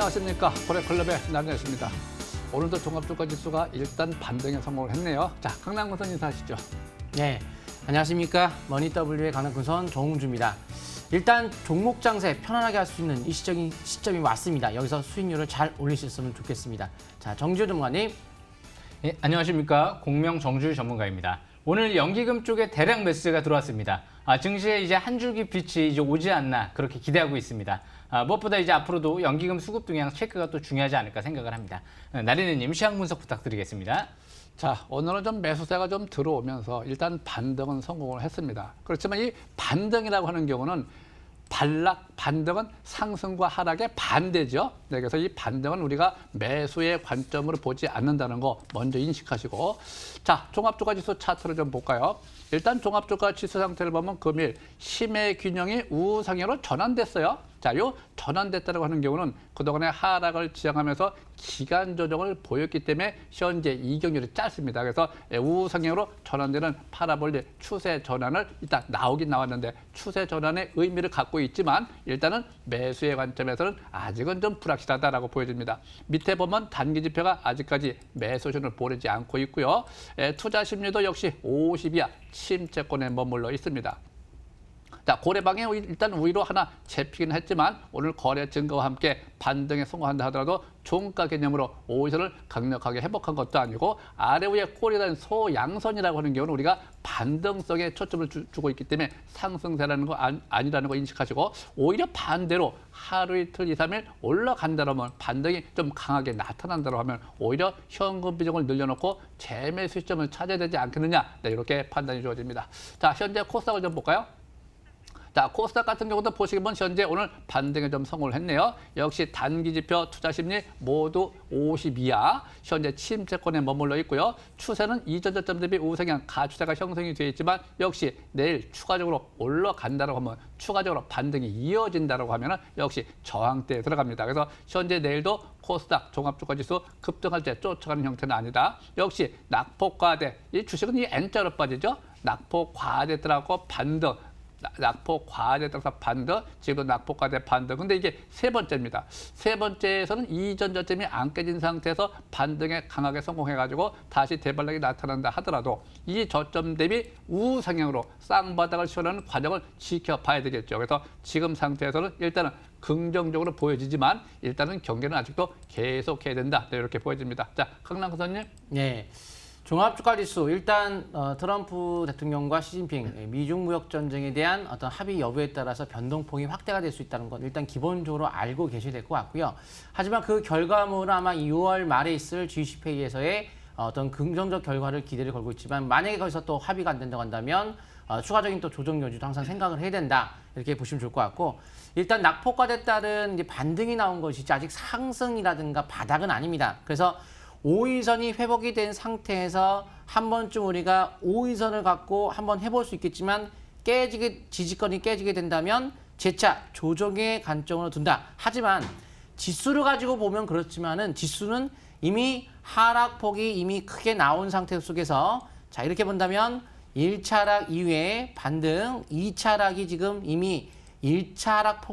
안녕하십니까. 고래클럽의 남자였습니다. 오늘도 종합주가지수가 일단 반등에 성공을 했네요. 자, 강남군선 인사하시죠. 네, 안녕하십니까. 머니W의 강남군선 정웅주입니다. 일단 종목 장세 편안하게 할 수 있는 이 시점이 왔습니다. 여기서 수익률을 잘 올리셨으면 좋겠습니다. 자, 정지우 전문가님. 예, 안녕하십니까. 공명 정주유 전문가입니다. 오늘 연기금 쪽에 대량 매수가 들어왔습니다. 증시에 이제 한 줄기 빛이 이제 오지 않나 그렇게 기대하고 있습니다. 무엇보다 이제 앞으로도 연기금 수급 동향 체크가 또 중요하지 않을까 생각을 합니다. 나리네님 시황 분석 부탁드리겠습니다. 자, 오늘은 좀 매수세가 좀 들어오면서 일단 반등은 성공을 했습니다. 그렇지만 이 반등이라고 하는 경우는 반등은 상승과 하락의 반대죠. 네, 그래서 이 반등은 우리가 매수의 관점으로 보지 않는다는 거 먼저 인식하시고, 자, 종합주가지수 차트를 좀 볼까요? 일단 종합주가지수 상태를 보면 금일 심의 균형이 우상향으로 전환됐어요. 자, 요 전환됐다고 하는 경우는 그동안의 하락을 지향하면서 기간 조정을 보였기 때문에 현재 이격률이 짧습니다. 그래서 우상향으로 전환되는 파라볼릭 추세 전환을 일단 나오긴 나왔는데 추세 전환의 의미를 갖고 있지만 일단은 매수의 관점에서는 아직은 좀 불확실하다라고 보여집니다. 밑에 보면 단기 지표가 아직까지 매수 신호를 보이지 않고 있고요. 투자 심리도 역시 50 이하 침체권에 머물러 있습니다. 자, 고래방에 일단 우위로 하나 잡히긴 했지만 오늘 거래 증가와 함께 반등에 성공한다 하더라도 종가 개념으로 5일선을 강력하게 회복한 것도 아니고 아래 위에 꼴이 된 소양선이라고 하는 경우는 우리가 반등성에 초점을 주고 있기 때문에 상승세라는 거 아니라는 거 인식하시고 오히려 반대로 하루 이틀 2, 3일 올라간다면 반등이 좀 강하게 나타난다고 하면 오히려 현금 비중을 늘려놓고 재매수 시점을 찾아야 되지 않겠느냐, 네, 이렇게 판단이 주어집니다. 자, 현재 코스닥을 좀 볼까요? 자, 코스닥 같은 경우도 보시면 현재 오늘 반등에 좀 성공을 했네요. 역시 단기 지표, 투자 심리 모두 50 이하, 현재 침체권에 머물러 있고요. 추세는 이전 저점 대비 우상향 가추세가 형성이 되어 있지만 역시 내일 추가적으로 올라간다고 하면 추가적으로 반등이 이어진다고 하면 역시 저항대에 들어갑니다. 그래서 현재 내일도 코스닥 종합주가지수 급등할 때 쫓아가는 형태는 아니다. 역시 낙폭과대, 이 주식은 이 N자로 빠지죠. 낙폭과대 들어가고 반등. 낙폭 과대에 따라서 반등, 지금 낙폭 과대 반등. 근데 이게 세 번째입니다. 세 번째에서는 이전 저점이 안 깨진 상태에서 반등에 강하게 성공해가지고 다시 대반락이 나타난다 하더라도 이 저점 대비 우상향으로 쌍바닥을 시원하는 과정을 지켜봐야 되겠죠. 그래서 지금 상태에서는 일단은 긍정적으로 보여지지만 일단은 경기는 아직도 계속해야 된다. 네, 이렇게 보여집니다. 자, 강남 선생님. 네. 종합주가지수 일단 트럼프 대통령과 시진핑 미중 무역 전쟁에 대한 어떤 합의 여부에 따라서 변동폭이 확대가 될 수 있다는 건 일단 기본적으로 알고 계셔야 될 것 같고요. 하지만 그 결과물은 아마 6월 말에 있을 G20 회의에서의 어떤 긍정적 결과를 기대를 걸고 있지만 만약에 거기서 또 합의가 안 된다고 한다면 추가적인 또 조정 여지도 항상 생각을 해야 된다, 이렇게 보시면 좋을 것 같고, 일단 낙폭과에 따른 이제 반등이 나온 것이지 아직 상승이라든가 바닥은 아닙니다. 그래서 5일선이 회복이 된 상태에서 한 번쯤 우리가 5일선을 갖고 한번 해볼 수 있겠지만 지지권이 깨지게 된다면 재차 조정의 관점으로 둔다. 하지만 지수를 가지고 보면 그렇지만은 지수는 이미 하락폭이 이미 크게 나온 상태 속에서 자, 이렇게 본다면 1차 하락 이후에 반등, 2차 하락이 지금 이미 1차 하락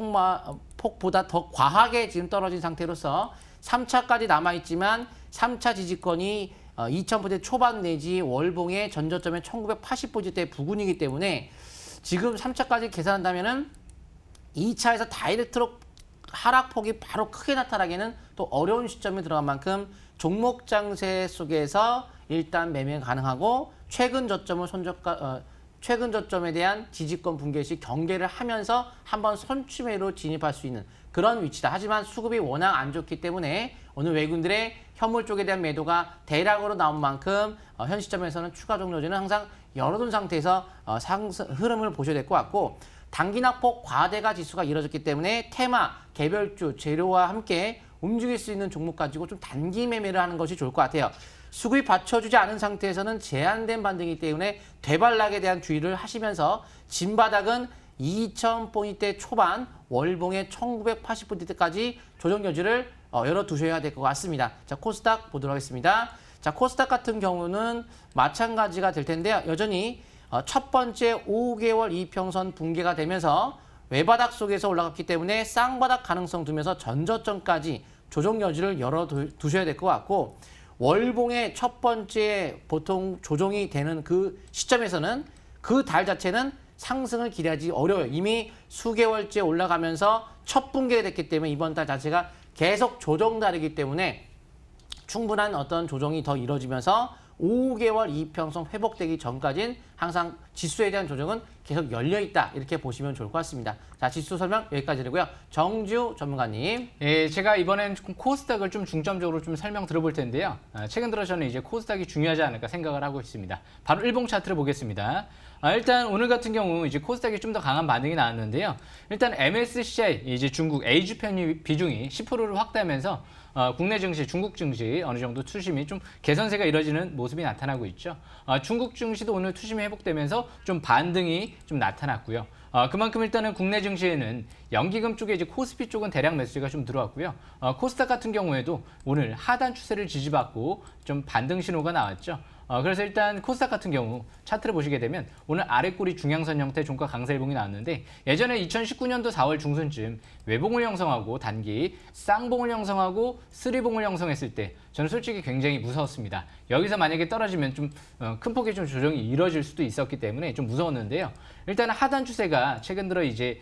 폭보다 더 과하게 지금 떨어진 상태로서 3차까지 남아있지만 3차 지지권이 2000포인트 초반 내지 월봉의 전저점의 1980포인트대 부근이기 때문에 지금 3차까지 계산한다면은 2차에서 다이렉트로 하락폭이 바로 크게 나타나기에는 또 어려운 시점에 들어간 만큼 종목 장세 속에서 일단 매매가 가능하고 최근 저점에 대한 지지권 붕괴 시 경계를 하면서 한번 선취매로 진입할 수 있는 그런 위치다. 하지만 수급이 워낙 안 좋기 때문에 오늘 외국인들의 현물 쪽에 대한 매도가 대량으로 나온 만큼 현 시점에서는 추가 종료제는 항상 열어둔 상태에서 상승 흐름을 보셔야 될 것 같고, 단기 낙폭 과대가 지수가 이루어졌기 때문에 테마, 개별주, 재료와 함께 움직일 수 있는 종목 가지고 좀 단기 매매를 하는 것이 좋을 것 같아요. 수급이 받쳐주지 않은 상태에서는 제한된 반등이기 때문에 되발락에 대한 주의를 하시면서 진바닥은 2000포인트 초반, 월봉의 1980포인트까지 조정 여지를 열어두셔야 될 것 같습니다. 자, 코스닥 보도록 하겠습니다. 자, 코스닥 같은 경우는 마찬가지가 될 텐데요. 여전히 첫 번째 5개월 이평선 붕괴가 되면서 외바닥 속에서 올라갔기 때문에 쌍바닥 가능성 두면서 전저점까지 조정 여지를 열어 두셔야 될 것 같고 월봉의 첫 번째 보통 조정이 되는 그 시점에서는 그 달 자체는 상승을 기대하기 어려워요. 이미 수개월째 올라가면서 첫 붕괴가 됐기 때문에 이번 달 자체가 계속 조정달이기 때문에 충분한 어떤 조정이 더 이뤄지면서 5개월 이평선 회복되기 전까지는 항상 지수에 대한 조정은 계속 열려있다. 이렇게 보시면 좋을 것 같습니다. 자, 지수 설명 여기까지 드리고요. 정지우 전문가님. 예, 제가 이번엔 코스닥을 좀 중점적으로 좀 설명 들어볼 텐데요. 최근 들어 저는 이제 코스닥이 중요하지 않을까 생각을 하고 있습니다. 바로 일봉 차트를 보겠습니다. 일단 오늘 같은 경우 이제 코스닥이 좀 더 강한 반등이 나왔는데요. 일단 MSCI 이제 중국 A주 편입 비중이 10%를 확대하면서 국내 증시, 중국 증시 어느 정도 투심이 좀 개선세가 이뤄지는 모습이 나타나고 있죠. 중국 증시도 오늘 투심이 회복되면서 좀 반등이 좀 나타났고요. 그만큼 일단은 국내 증시에는 연기금 쪽에 이제 코스피 쪽은 대량 매수가 좀 들어왔고요. 코스닥 같은 경우에도 오늘 하단 추세를 지지받고 좀 반등 신호가 나왔죠. 그래서 일단 코스닥 같은 경우 차트를 보시게 되면 오늘 아래꼬리 중앙선 형태 종가 강세일봉이 나왔는데 예전에 2019년도 4월 중순쯤 외봉을 형성하고 단기 쌍봉을 형성하고 쓰리봉을 형성했을 때 저는 솔직히 굉장히 무서웠습니다. 여기서 만약에 떨어지면 좀 큰 폭의 좀 조정이 이뤄질 수도 있었기 때문에 좀 무서웠는데요. 일단 하단 추세가 최근 들어 이제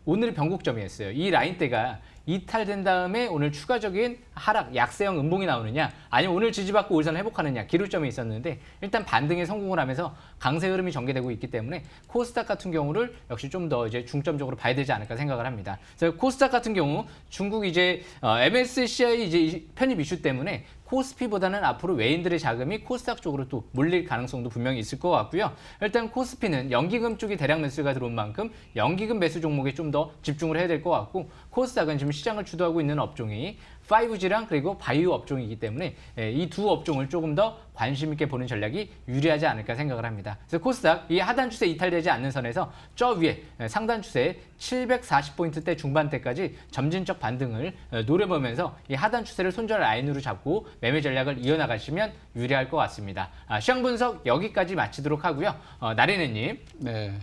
오늘이 변곡점이었어요. 이 라인대가 이탈된 다음에 오늘 추가적인 하락, 약세형 음봉이 나오느냐 아니면 오늘 지지받고 올선 회복하느냐 기로점이 있었는데 일단 반등에 성공을 하면서 강세 흐름이 전개되고 있기 때문에 코스닥 같은 경우를 역시 좀 더 이제 중점적으로 봐야 되지 않을까 생각을 합니다. 그래서 코스닥 같은 경우 중국 이제 MSCI 이제 편입 이슈 때문에 코스피보다는 앞으로 외인들의 자금이 코스닥 쪽으로 또 몰릴 가능성도 분명히 있을 것 같고요. 일단 코스피는 연기금 쪽이 대량 매수가 들어온 만큼 연기금 매수 종목에 좀 더 집중을 해야 될 것 같고 코스닥은 지금 시장을 주도하고 있는 업종이 5G랑 그리고 바이오 업종이기 때문에 이 두 업종을 조금 더 관심 있게 보는 전략이 유리하지 않을까 생각을 합니다. 그래서 코스닥 이 하단 추세 이탈되지 않는 선에서 저 위에 상단 추세 740포인트대 중반대까지 점진적 반등을 노려보면서 이 하단 추세를 손절 라인으로 잡고 매매 전략을 이어나가시면 유리할 것 같습니다. 시황 분석 여기까지 마치도록 하고요. 나리네님. 네.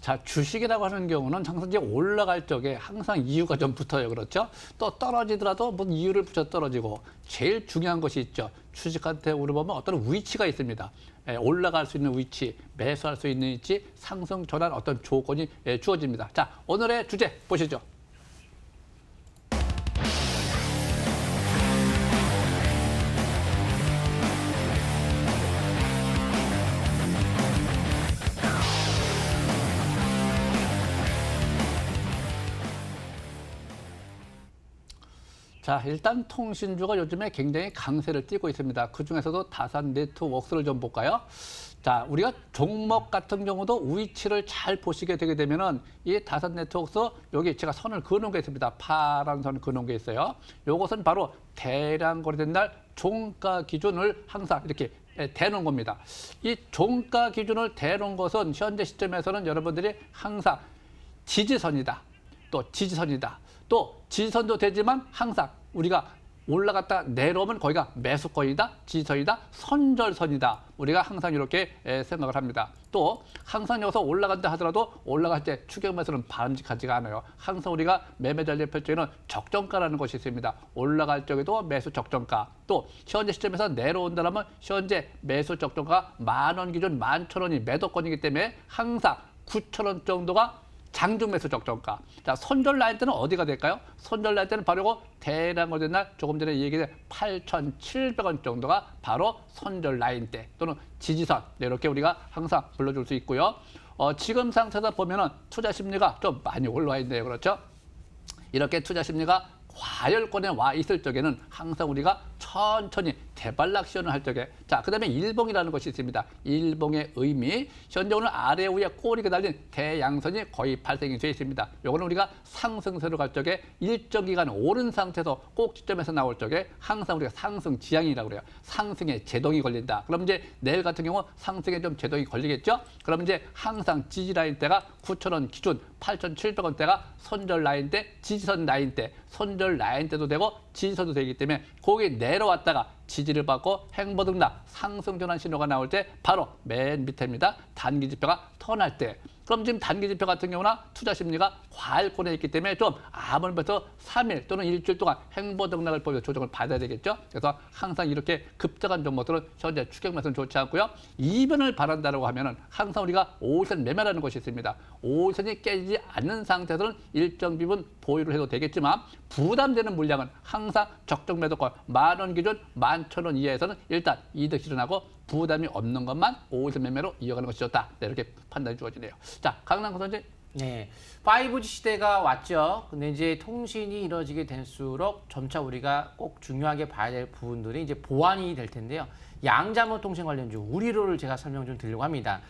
자, 주식이라고 하는 경우는 항상 이제 올라갈 적에 항상 이유가 좀 붙어요. 그렇죠? 또 떨어지더라도 뭐 이유를 붙여 떨어지고 제일 중요한 것이 있죠. 주식한테 우리 보면 어떤 위치가 있습니다. 올라갈 수 있는 위치, 매수할 수 있는 위치, 상승 전환 어떤 조건이 주어집니다. 자, 오늘의 주제 보시죠. 자, 일단 통신주가 요즘에 굉장히 강세를 띠고 있습니다. 그중에서도 다산 네트워크스를 좀 볼까요? 자, 우리가 종목 같은 경우도 위치를 잘 보시게 되게 되면은 이 다산 네트워크스 여기 제가 선을 그어놓은 게 있습니다. 파란 선 그어놓은 게 있어요. 요것은 바로 대량 거래된 날 종가 기준을 항상 이렇게 대놓은 겁니다. 이 종가 기준을 대놓은 것은 현재 시점에서는 여러분들이 항상 지지선이다. 또 지지선이다. 또 지지선도 되지만 항상 우리가 올라갔다 내려오면 거기가 매수권이다, 지지선이다, 선절선이다. 우리가 항상 이렇게 생각을 합니다. 또 항상 여기서 올라간다 하더라도 올라갈 때 추격 매수는 바람직하지가 않아요. 항상 우리가 매매 전략 펼쳐는 적정가라는 것이 있습니다. 올라갈 적에도 매수 적정가. 또 현재 시점에서 내려온다면 현재 매수 적정가 10,000원 기준 11,000원이 매도권이기 때문에 항상 9,000원 정도가 장중 매수 적정가. 자, 선절 라인 때는 어디가 될까요? 선절 라인 때는 바로 대량 거래된 날 조금 전에 얘기된 8,700원 정도가 바로 선절 라인 때 또는 지지선. 네, 이렇게 우리가 항상 불러줄 수 있고요. 지금 상태에서 보면은 투자 심리가 좀 많이 올라와 있네요. 그렇죠? 이렇게 투자 심리가 과열권에 와 있을 적에는 항상 우리가 천천히 대발락 시연을 할 적에 자, 그다음에 일봉이라는 것이 있습니다. 일봉의 의미 현재 오늘 아래 위에 꼬리가 달린 대양선이 거의 발생이 되어 있습니다. 요거는 우리가 상승세로 갈 적에 일정 기간 오른 상태에서 꼭지점에서 나올 적에 항상 우리가 상승 지향이라고 그래요. 상승에 제동이 걸린다. 그럼 이제 내일 같은 경우 상승에 좀 제동이 걸리겠죠? 그럼 이제 항상 지지 라인 대가 9,000원 기준 8,700원 대가 선절 라인 대 지지선 라인 대 선절 라인 대도 되고 지지선도 되기 때문에 거기 내려왔다가 지지를 받고 행보등락 상승 전환 신호가 나올 때 바로 맨 밑에입니다. 단기 지표가 턴할 때. 그럼 지금 단기 지표 같은 경우나 투자 심리가 과열권에 있기 때문에 좀 아무래도 3일 또는 일주일 동안 행보 등락을 보여 조정을 받아야 되겠죠. 그래서 항상 이렇게 급등한 종목들은 현재 추격 매수는 좋지 않고요. 이변을 바란다고 하면은 항상 우리가 5선 매매라는 것이 있습니다. 5선이 깨지지 않는 상태에서는 일정 부분 보유를 해도 되겠지만 부담되는 물량은 항상 적정 매도가 10,000원 기준 11,000원 이하에서는 일단 이득 실현하고 부담이 없는 것만 5선 매매로 이어가는 것이 좋다. 네, 이렇게 판단이 주어지네요. 자, 강남구 선생. 네, 5G 시대가 왔죠. 근데 이제 통신이 이루어지게 될수록 점차 우리가 꼭 중요하게 봐야 될 부분들이 이제 보완이 될 텐데요. 양자모 통신 관련주 우리로를 제가 설명 좀 드리려고 합니다.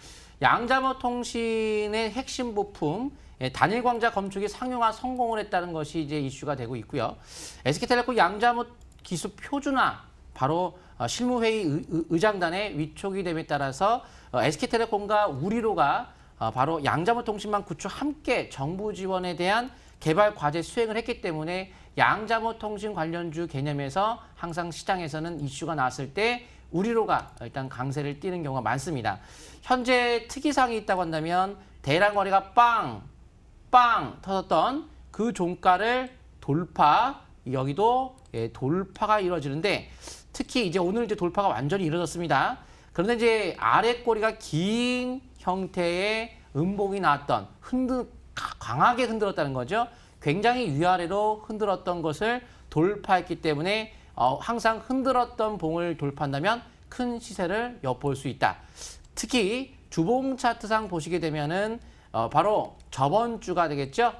양자모 통신의 핵심 부품 단일 광자 검축이 상용화 성공을 했다는 것이 이제 이슈가 되고 있고요. SK텔레콤 양자모 기술 표준화 바로 실무회의 의장단의 위촉이 됨에 따라서 SK텔레콤과 우리로가 바로 양자모 통신망 구축 함께 정부 지원에 대한 개발 과제 수행을 했기 때문에 양자모 통신 관련주 개념에서 항상 시장에서는 이슈가 나왔을 때 우리로가 일단 강세를 띠는 경우가 많습니다. 현재 특이사항이 있다고 한다면 대량 거래가 빵 터졌던 그 종가를 돌파, 여기도 돌파가 이루어지는데 특히 이제 오늘 이제 돌파가 완전히 이루어졌습니다. 그런데 이제 아래 꼬리가 긴 형태의 음봉이 나왔던 강하게 흔들었다는 거죠. 굉장히 위아래로 흔들었던 것을 돌파했기 때문에 항상 흔들었던 봉을 돌파한다면 큰 시세를 엿볼 수 있다. 특히 주봉 차트상 보시게 되면은 바로 저번 주가 되겠죠.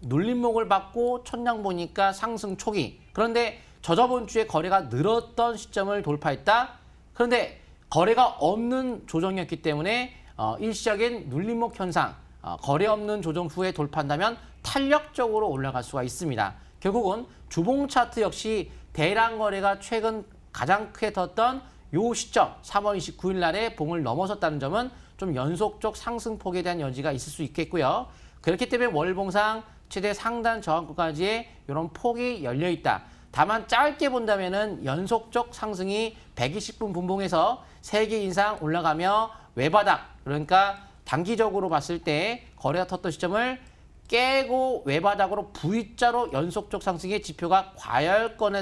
눌림목을 받고 천장 보니까 상승 초기. 그런데 저번 주에 거래가 늘었던 시점을 돌파했다. 그런데 거래가 없는 조정이었기 때문에 일시적인 눌림목 현상, 거래 없는 조정 후에 돌파한다면 탄력적으로 올라갈 수가 있습니다. 결국은 주봉 차트 역시 대량 거래가 최근 가장 크게 떴던 요 시점 3월 29일 날에 봉을 넘어섰다는 점은 좀 연속적 상승폭에 대한 여지가 있을 수 있겠고요. 그렇기 때문에 월봉상 최대 상단 저항권까지의 이런 폭이 열려 있다. 다만 짧게 본다면은 연속적 상승이 120분 분봉에서 3개 이상 올라가며 외바닥, 그러니까 단기적으로 봤을 때 거래가 텄던 시점을 깨고 외바닥으로 V자로 연속적 상승의 지표가 과열권에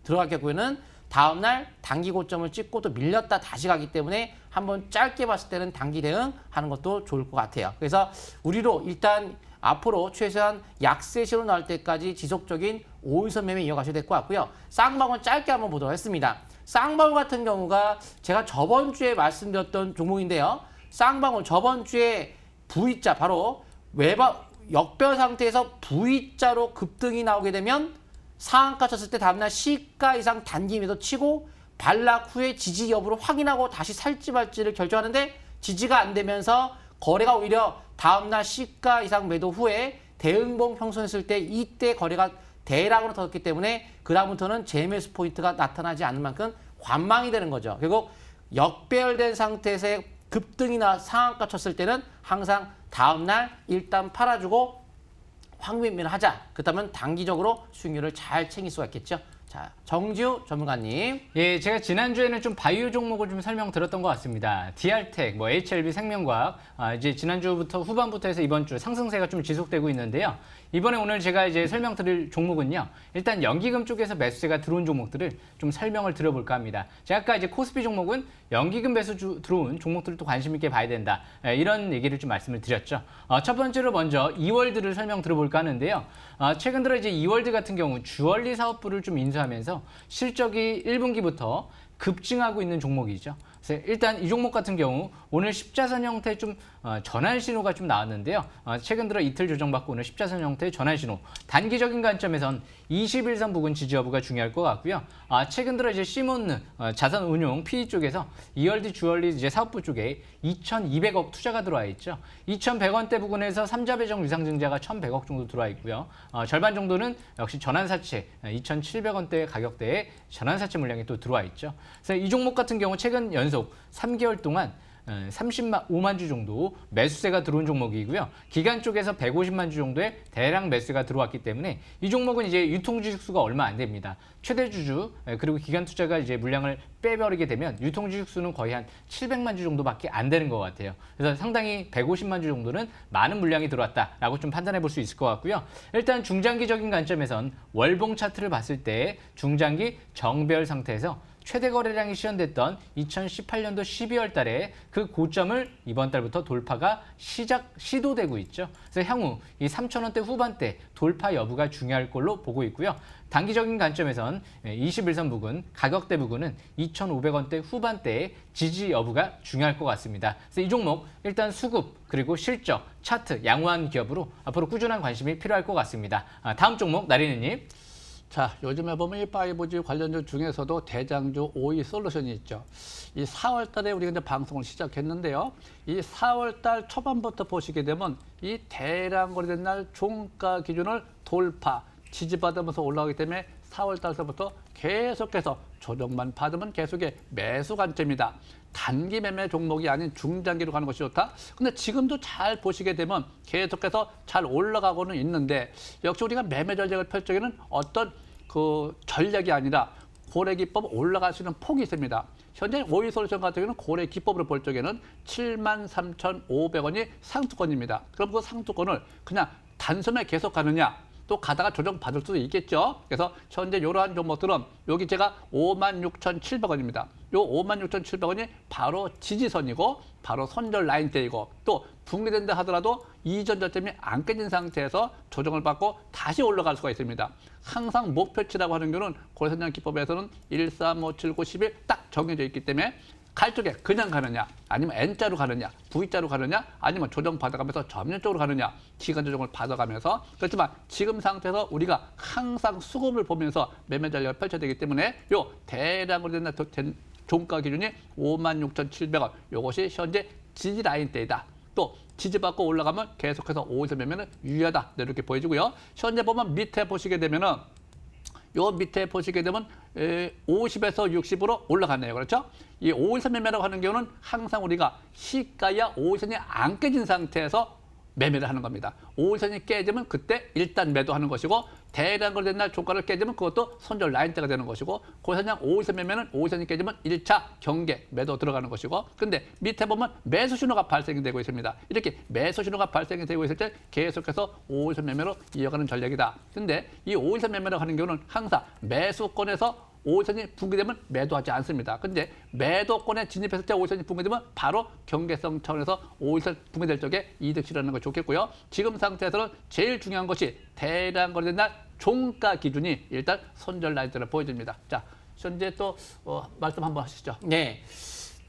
들어갈 경우에는 다음날 단기 고점을 찍고 또 밀렸다 다시 가기 때문에 한번 짧게 봤을 때는 단기 대응하는 것도 좋을 것 같아요. 그래서 우리도 일단 앞으로 최소한 약세시로 나올 때까지 지속적인 5일선 매매 이어가셔야 될 것 같고요. 쌍방울 짧게 한번 보도록 하겠습니다. 쌍방울 같은 경우가 제가 저번 주에 말씀드렸던 종목인데요. 쌍방울 저번 주에 V자 바로 역별 상태에서 V자로 급등이 나오게 되면 상한가 쳤을 때 다음날 시가 이상 단기 매도 치고 반락 후에 지지 여부를 확인하고 다시 살지 말지를 결정하는데 지지가 안 되면서 거래가 오히려 다음날 시가 이상 매도 후에 대응봉 형성했을 때 이때 거래가 대량으로 터졌기 때문에 그다음부터는 재매수 포인트가 나타나지 않는 만큼 관망이 되는 거죠. 결국 역배열된 상태에서 급등이나 상한가 쳤을 때는 항상 다음날 일단 팔아주고 황금매매를 하자. 그렇다면 단기적으로 수익률을 잘 챙길 수가 있겠죠. 자, 정지우 전문가님. 예, 제가 지난주에는 좀 바이오 종목을 좀 설명드렸던 것 같습니다. DR텍, HLB 생명과학, 이제 지난주부터 후반부터 해서 이번 주 상승세가 좀 지속되고 있는데요. 이번에 오늘 제가 이제 설명드릴 종목은요. 일단 연기금 쪽에서 매수세가 들어온 종목들을 좀 설명을 드려볼까 합니다. 제가 아까 이제 코스피 종목은 연기금 매수 들어온 종목들을 또 관심 있게 봐야 된다. 이런 얘기를 좀 말씀을 드렸죠. 첫 번째로 먼저 이월드를 설명 들어볼까 하는데요. 최근 들어 이제 이월드 같은 경우 주얼리 사업부를 좀 인수하면서 실적이 1분기부터 급증하고 있는 종목이죠. 그래서 일단 이 종목 같은 경우 오늘 십자선 형태 좀 전환 신호가 좀 나왔는데요. 최근 들어 이틀 조정받고 오늘 십자선 형태의 전환 신호. 단기적인 관점에선 21선 부근 지지 여부가 중요할 것 같고요. 최근 들어 이제 시몬느 자산 운용 PE 쪽에서 이월드 주얼리 이제 사업부 쪽에 2,200억 투자가 들어와 있죠. 2,100원대 부근에서 3자 배정 유상증자가 1,100억 정도 들어와 있고요. 절반 정도는 역시 전환사채 2,700원대 가격대에 전환사채 물량이 또 들어와 있죠. 그래서 이 종목 같은 경우 최근 연속 3개월 동안 35만 주 정도 매수세가 들어온 종목이고요. 기관 쪽에서 150만 주 정도의 대량 매수가 들어왔기 때문에 이 종목은 이제 유통주식수가 얼마 안 됩니다. 최대 주주 그리고 기관 투자가 이제 물량을 빼버리게 되면 유통주식수는 거의 한 700만 주 정도밖에 안 되는 것 같아요. 그래서 상당히 150만 주 정도는 많은 물량이 들어왔다라고 좀 판단해 볼 수 있을 것 같고요. 일단 중장기적인 관점에선 월봉 차트를 봤을 때 중장기 정배열 상태에서 최대 거래량이 시현됐던 2018년도 12월 달에 그 고점을 이번 달부터 돌파가 시도되고 있죠. 그래서 향후 이 3,000원대 후반대 돌파 여부가 중요할 걸로 보고 있고요. 단기적인 관점에선 21선 부근, 가격대 부근은 2,500원대 후반대의 지지 여부가 중요할 것 같습니다. 그래서 이 종목 일단 수급 그리고 실적, 차트 양호한 기업으로 앞으로 꾸준한 관심이 필요할 것 같습니다. 다음 종목 나리느님. 자, 요즘에 보면 이 5G 관련주 중에서도 대장주 5위 솔루션이 있죠. 이 4월 달에 우리가 이제 방송을 시작했는데요. 이 4월 달 초반부터 보시게 되면 이 대량 거래된 날 종가 기준을 돌파, 지지받으면서 올라가기 때문에 4월 달서부터 계속해서 조정만 받으면 계속의 매수 관점이다. 단기 매매 종목이 아닌 중장기로 가는 것이 좋다. 근데 지금도 잘 보시게 되면 계속해서 잘 올라가고는 있는데 역시 우리가 매매 전략을 펼 적에는 어떤 그 전략이 아니라 고래 기법 올라갈 수 있는 폭이 있습니다. 현재 5위 솔루션 같은 경우는 고래 기법으로 볼 적에는 73,500원이 상투권입니다. 그럼 그 상투권을 그냥 단숨에 계속 가느냐? 또 가다가 조정 받을 수도 있겠죠. 그래서 현재 이러한 종목들은 여기 제가 56,700원입니다. 요 56,700원이 바로 지지선이고 바로 손절 라인대이고 또 붕괴된다 하더라도 이전 저점이 안 깨진 상태에서 조정을 받고 다시 올라갈 수가 있습니다. 항상 목표치라고 하는 경우는 고래선장 기법에서는 1, 3, 5, 7, 9, 11 딱 정해져 있기 때문에 갈 쪽에 그냥 가느냐 아니면 N자로 가느냐 V자로 가느냐 아니면 조정 받아가면서 점진적으로 가느냐 기간 조정을 받아가면서 그렇지만 지금 상태에서 우리가 항상 수급을 보면서 매매 전략을 펼쳐야 되기 때문에 요 대량으로 된 종가 기준이 56,700원 요것이 현재 지지 라인대이다. 또 지지받고 올라가면 계속해서 5에서 매매는 유효하다 이렇게 보여지고요. 현재 보면 밑에 보시게 되면은 요 밑에 보시게 되면 50에서 60으로 올라갔네요. 그렇죠? 이 5일선 매매라고 하는 경우는 항상 우리가 시가야 5일선이 안 깨진 상태에서 매매를 하는 겁니다. 5일선이 깨지면 그때 일단 매도하는 것이고 대량 거래된 날 종가를 깨지면 그것도 손절 라인대가 되는 것이고 고래선장 5일선 매매는 5일선이 깨지면 1차 경계 매도 들어가는 것이고 근데 밑에 보면 매수 신호가 발생이 되고 있습니다. 이렇게 매수 신호가 발생이 되고 있을 때 계속해서 5일선 매매로 이어가는 전략이다. 근데 이 5일선 매매라고 하는 경우는 항상 매수권에서 5일선이 붕괴되면 매도하지 않습니다. 근데 매도권에 진입했을 때 5일선이 붕괴되면 바로 경계성 차원에서 5일선 붕괴될 적에 이득 실현하는 것이 좋겠고요. 지금 상태에서는 제일 중요한 것이 대량 거래된 날 종가 기준이 일단 손절 라인대로 보여집니다. 자, 현재 또 말씀 한번 하시죠. 네.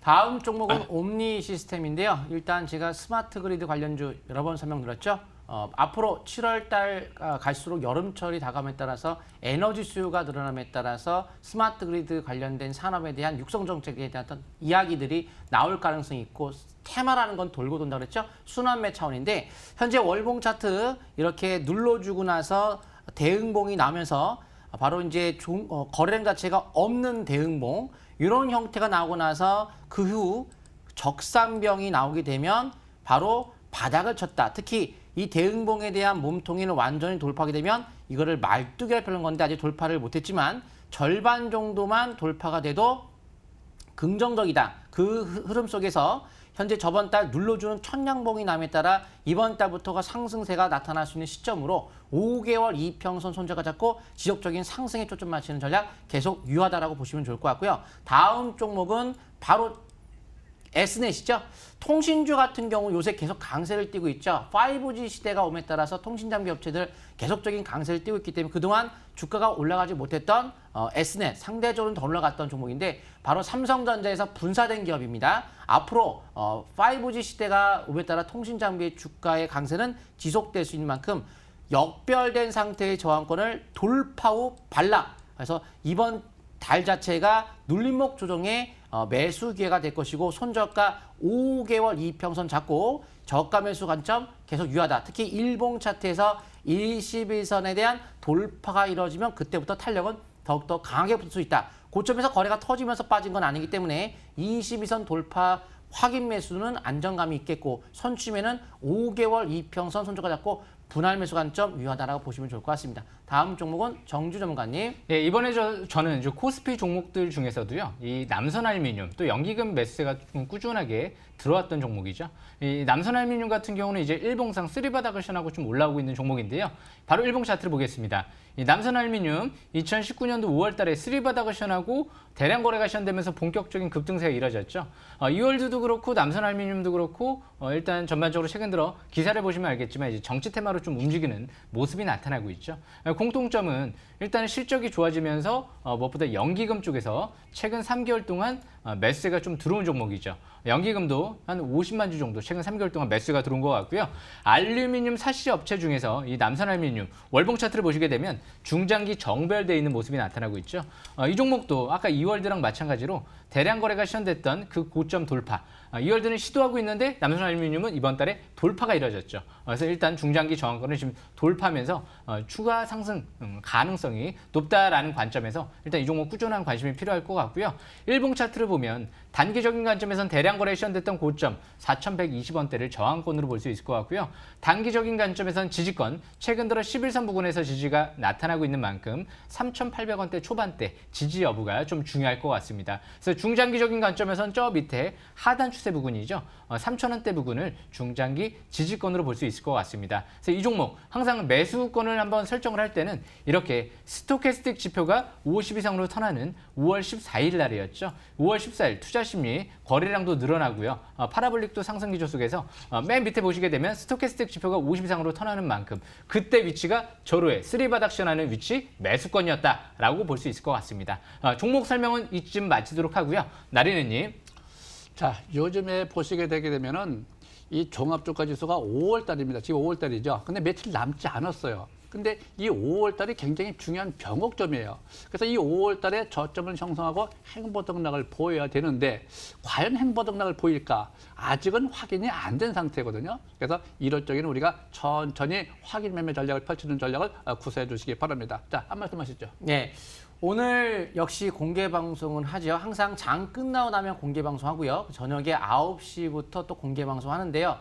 다음 종목은 옴니 시스템인데요. 일단 제가 스마트 그리드 관련주 여러 번 설명드렸죠. 앞으로 7월 달 갈수록 여름철이 다가옴에 따라서 에너지 수요가 늘어남에 따라서 스마트 그리드 관련된 산업에 대한 육성 정책에 대한 어떤 이야기들이 나올 가능성이 있고 테마라는 건 돌고 돈다 그랬죠. 순환매 차원인데 현재 월봉 차트 이렇게 눌러주고 나서 대응봉이 나면서 바로 이제 거래량 자체가 없는 대응봉 이런 형태가 나오고 나서 그 후 적산병이 나오게 되면 바로 바닥을 쳤다. 특히 이 대응봉에 대한 몸통이는 완전히 돌파하게 되면 이거를 말뚝이라 표현한 건데 아직 돌파를 못했지만 절반 정도만 돌파가 돼도 긍정적이다. 그 흐름 속에서 현재 저번 달 눌러주는 천냥봉이 남에 따라 이번 달부터가 상승세가 나타날 수 있는 시점으로 5개월 이평선 손절가 잡고 지속적인 상승에 초점 맞추는 전략 계속 유효하다라고 보시면 좋을 것 같고요. 다음 종목은 바로 S넷이죠. 통신주 같은 경우 요새 계속 강세를 띠고 있죠. 5G 시대가 옴에 따라서 통신장비 업체들 계속적인 강세를 띠고 있기 때문에 그동안 주가가 올라가지 못했던 S넷, 상대적으로 더 올라갔던 종목인데 바로 삼성전자에서 분사된 기업입니다. 앞으로 5G 시대가 옴에 따라 통신장비의 주가의 강세는 지속될 수 있는 만큼 역별된 상태의 저항권을 돌파 후 반락. 그래서 이번 달 자체가 눌림목 조정의 매수 기회가 될 것이고 손저가 5개월 이평선 잡고 저가 매수 관점 계속 유효하다. 특히 일봉 차트에서 21선에 대한 돌파가 이루어지면 그때부터 탄력은 더욱더 강하게 붙을 수 있다. 고점에서 거래가 터지면서 빠진 건 아니기 때문에 22선 돌파 확인 매수는 안정감이 있겠고 선취매는 5개월 이평선 손절가 잡고 분할 매수 관점 유효하다라고 보시면 좋을 것 같습니다. 다음 종목은 정주 전문가님. 예, 이번에 저는 이제 코스피 종목들 중에서도요, 이 남선알미늄 또 연기금 매수세가 좀 꾸준하게 들어왔던 종목이죠. 이 남선알미늄 같은 경우는 이제 일봉상 쓰리바닥을 시현하고 좀 올라오고 있는 종목인데요. 바로 일봉 차트를 보겠습니다. 이 남선알미늄 2019년도 5월달에 쓰리바닥을 시현하고 대량 거래가 시현되면서 본격적인 급등세가 이뤄졌죠. 이월드도 그렇고 남선알미늄도 그렇고 일단 전반적으로 최근 들어 기사를 보시면 알겠지만 이제 정치 테마로 좀 움직이는 모습이 나타나고 있죠. 공통점은 일단 실적이 좋아지면서 무엇보다 연기금 쪽에서 최근 3개월 동안 매수가 좀 들어온 종목이죠. 연기금도 한 50만 주 정도 최근 3개월 동안 매수가 들어온 것 같고요. 알루미늄 사시 업체 중에서 이 남선알루미늄 월봉 차트를 보시게 되면 중장기 정별되어 있는 모습이 나타나고 있죠. 이 종목도 아까 이월드랑 마찬가지로 대량 거래가 시현됐던 그 고점 돌파. 이월드는 시도하고 있는데 남선알루미늄은 이번 달에 돌파가 이뤄졌죠. 그래서 일단 중장기 저항권을 지금 돌파하면서 추가 상승 가능성이 높다라는 관점에서 일단 이 종목 꾸준한 관심이 필요할 것 같고요. 일봉 차트를 보면 단기적인 관점에선 대량 거래에 시현됐던 고점 4,120원대를 저항권으로 볼 수 있을 것 같고요. 단기적인 관점에선 지지권, 최근 들어 11선 부근에서 지지가 나타나고 있는 만큼 3,800원대 초반대 지지 여부가 좀 중요할 것 같습니다. 그래서 중장기적인 관점에선 저 밑에 하단 추세 부근이죠. 3,000원대 부근을 중장기 지지권으로 볼 수 있을 것 같습니다. 그래서 이 종목 항상 매수권을 한번 설정을 할 때는 이렇게 스토캐스틱 지표가 50 이상으로 턴하는 5월 14일 날이었죠. 5월 14일 투자 심리 거래량도 늘어나고요. 파라볼릭도 상승 기조 속에서 맨 밑에 보시게 되면 스토캐스틱 지표가 50 이상으로 턴하는 만큼 그때 위치가 저로의 쓰리바닥 시현하는 위치 매수권이었다라고 볼 수 있을 것 같습니다. 종목 설명은 이쯤 마치도록 하고요. 나리느님. 자, 요즘에 보시게 되게 되면은 이 종합주가지수가 5월 달입니다. 지금 5월 달이죠. 근데 며칠 남지 않았어요. 근데 이 5월 달이 굉장히 중요한 변곡점이에요. 그래서 이 5월 달에 저점을 형성하고 행보등락을 보여야 되는데 과연 행보등락을 보일까? 아직은 확인이 안 된 상태거든요. 그래서 이럴 적에는 우리가 천천히 확인 매매 전략을 펼치는 전략을 구사해 주시기 바랍니다. 자, 한 말씀 하시죠. 네. 오늘 역시 공개 방송은 하죠. 항상 장 끝나고 나면 공개 방송하고요. 저녁에 9시부터 또 공개 방송하는데요.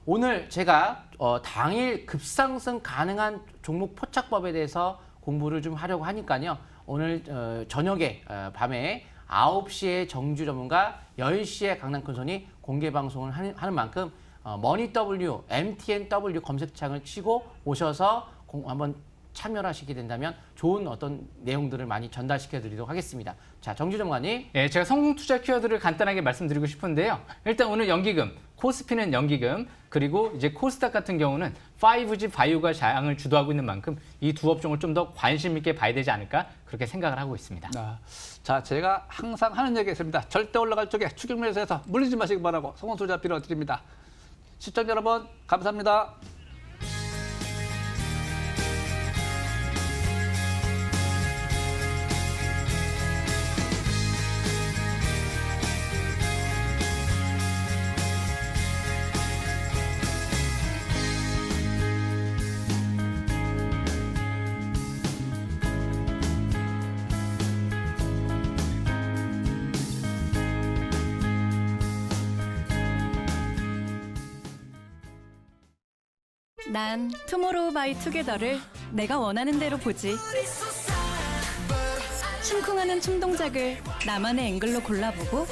오늘 제가 당일 급상승 가능한 종목 포착법에 대해서 공부를 좀 하려고 하니까요. 오늘 저녁에 밤에 9시에 정주 전문가, 10시에 강남 큰손이 공개 방송을 하는 만큼 머니W, MTNW 검색창을 치고 오셔서 한번 참여를 하시게 된다면 좋은 어떤 내용들을 많이 전달시켜 드리도록 하겠습니다. 자, 정주 전문가님. 예, 제가 성공 투자 키워드를 간단하게 말씀드리고 싶은데요. 일단 오늘 연기금, 코스피는 연기금, 그리고 이제 코스닥 같은 경우는 5G 바이오가 장을 주도하고 있는 만큼 이 두 업종을 좀 더 관심 있게 봐야 되지 않을까 그렇게 생각을 하고 있습니다. 자, 제가 항상 하는 얘기가 있습니다. 절대 올라갈 쪽에 추격 매수해서 물리지 마시기 바라고 성공 투자 빌어드립니다. 시청자 여러분, 감사합니다. 난 투모로우 바이 투게더를 내가 원하는 대로 보지. 심쿵하는 춤 동작을 나만의 앵글로 골라보고